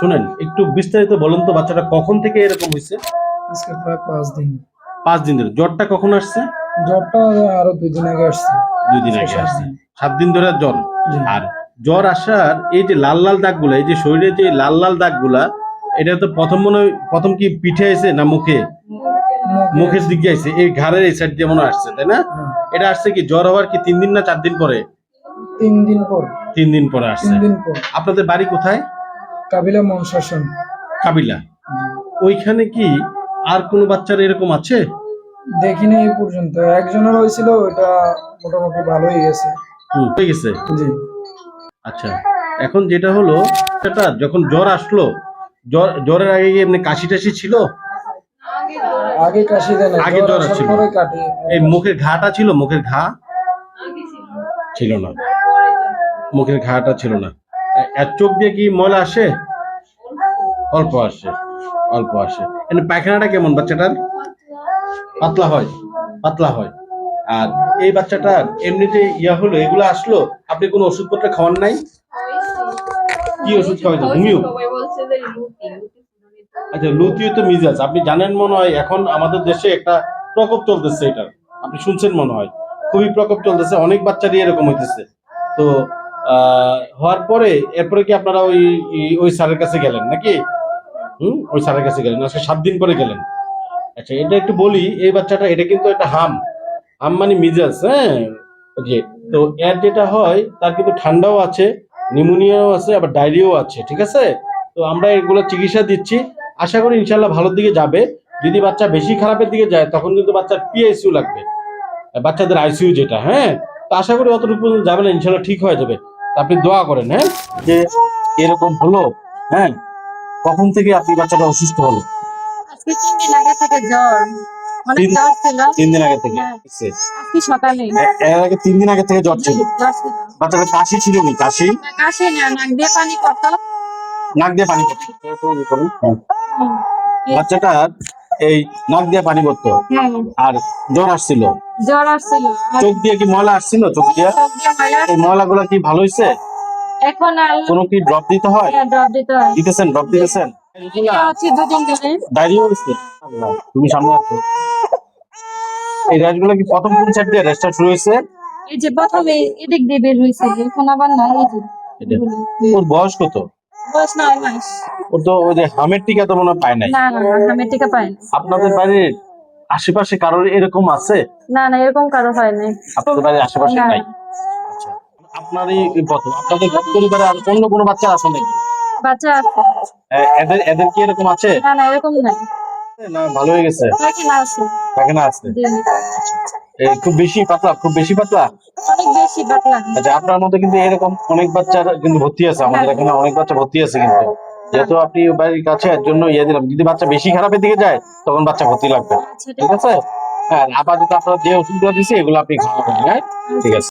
শুনেন, একটু বিস্তারিত বলুন তো, বাচ্চাটা কখন থেকে এরকম হয়েছে? আজকে প্রায় 5 দিন। 5 দিন ধরে। জ্বরটা কখন আসছে? জ্বরটা আরো 2 দিন আগে আসছে। 2 দিন আগে আসছে। 7 দিন ধরে জ্বর। আর জ্বর আসার এই যে লাল লাল দাগগুলা, এই যে শরীরে যে লাল লাল দাগগুলা, এটা তো প্রথম কি পিঠে আইছে না মুখে? মুখের দিকে আইছে, এই ঘাড়ের এই সাইড দিয়ে মনে আসছে, তাই না? এটা আসছে কি জ্বর হওয়ার কি 3 দিন না 4 দিন পরে? 3 দিন পর। 3 দিন পরে আসছে। 3 দিন পর। আপনাদের বাড়ি কোথায়? কাবিলা মনশাসন। কাবিলা। ওইখানে কি আর কোনো বাচ্চার এরকম আছে? দেখিনি এই পর্যন্ত। একজনের হয়েছিল, ওটা মোটামুটি ভালোই গেছে। হয়ে গেছে। জি। আচ্ছা, এখন যেটা হলো, সেটা যখন জ্বর আসলো, জ্বরের আগে কি এমনি কাশি টাশি ছিল? আগে কাশি দেয় না, আগে জ্বর ছিল। পরে কাটে। এই মুখের ঘাটা ছিল? মুখের ঘা ছিল না, মুখের ঘাটা ছিল না। আর চোখ দিয়ে কি ময়লা আসে? অল্প আসে, অল্প আসে। এমনি পায়খানাটা কেমন বাচ্চাটার? পাতলা হয়, পাতলা হয়। আর এই বাচ্চাটার এমনিতে হলো, এগুলো আসলো, আপনি কোনো ওষুধপত্র খাওয়ান নাই? কি ওষুধ খাওয়াইতো? হোমিও? আচ্ছা, লুতিও তো মিজাজ। আপনি জানেন মনে হয়, এখন আমাদের দেশে একটা প্রকোপ চলতেছে, এটার আপনি শুনছেন মনে হয়, খুবই প্রকোপ চলতেছে, অনেক বাচ্চারই এরকম হইতেছে। তো হওয়ার পরে এরপরে কি আপনারা ওই স্যারের কাছে গেলেন নাকি? ওই স্যারের কাছে গেলেন, আজকে 7 দিন পরে গেলেন। আচ্ছা, এটা একটু বলি, এই বাচ্চাটা এটা কিন্তু একটা হাম মানে মিজাজ, হ্যাঁ। যে তো এর যেটা হয়, তার কিন্তু ঠান্ডাও আছে, নিউমোনিয়াও আছে, আবার ডায়রিয়াও আছে, ঠিক আছে? তো আমরা এগুলো চিকিৎসা দিচ্ছি, আশা করি ইনশাল্লাহ ভালোর দিকে যাবে। যদি বাচ্চা বেশি খারাপের দিকে যায়, তখন কিন্তু বাচ্চার পিআইসিইউ লাগবে, বাচ্চাদের আইসিইউ যেটা, হ্যাঁ। তো আশা করি অতটুকু যাবে না, ইনশাল্লাহ ঠিক হয়ে যাবে। আপনি দোয়া করেন, হ্যাঁ, যে এরকম হলো। হ্যাঁ, কখন থেকে আপনি বাচ্চাটা অসুস্থ হলো? আজকে 3 দিন আগে থেকে জ্বর, অনেক জ্বর ছিল। 3 দিন আগে থেকে? আজকে সকালে। এর আগে 3 দিন আগে থেকে জ্বর ছিল? জ্বর ছিল। বাচ্চাটা কাশি ছিল নি? কাশি? কাশি না, নাক দিয়ে পানি পড়তো। নাক দিয়ে পানি পড়তো? বাচ্চাটার এই নাক দিয়ে পানি পড়তো আর জ্বর আসছিল? জ্বর আসছিল। চোখ দিয়ে কি ময়লা আসছিল? চোখ দিয়ে এই ময়লাগুলো কি ভালো হয়েছে? এখন আর কোনো কি ড্রপ দিতে হয়? ড্রপ দিতে হয়। দিতেছেন? ড্রপ দিতেছেন? এটা হচ্ছে 2 দিন ধরে। ডায়রিয়া হয়েছে? আল্লাহ, তুমি সামনে আছো। এই র্যাশগুলো কি প্রথম কোন সাইড দিয়ে র্যাশটা শুরু হয়েছে? এই যে প্রথমে এদিক দিয়ে বের হয়েছে, এখন আবার না, এই যে ওর বয়স কত? বয়স 9 মাস। ও তো ওই যে হামের টিকা তো মনে হয় পায় নাই। না না, আমি টিকা পাই না। আপনাদের বাড়ির আশেপাশে কারোর এরকম আছে? না না, এরকম কারো হয় নাই। আপনাদের বাড়ির আশেপাশে না। নাই? আচ্ছা, আপনারই প্রথম? আপনাদের পরিবারে আর অন্য কোনো বাচ্চা আছে নাকি? বাচ্চা আছে। এদের কি এরকম আছে? না না, এরকম নাই। না, ভালো হয়ে গেছে? পায়খানা আছে। পায়খানা আছে? জি। খুব বেশি পাতলা? খুব বেশি পাতলা? অনেক বেশি পাতলা। আচ্ছা, আপনার মতো কিন্তু এরকম অনেক বাচ্চা কিন্তু ভর্তি আছে, আমাদের এখানে অনেক বাচ্চা ভর্তি আছে। কিন্তু যেহেতু আপনি বাড়ির কাছে, এর জন্য দিলাম। যদি বাচ্চা বেশি খারাপের দিকে যায়, তখন বাচ্চা ভর্তি লাগবে, ঠিক আছে? হ্যাঁ, আপাতত আপনার যে ওষুধগুলো দিচ্ছি, এগুলো আপনি খাওয়াবেন, হ্যাঁ? ঠিক আছে।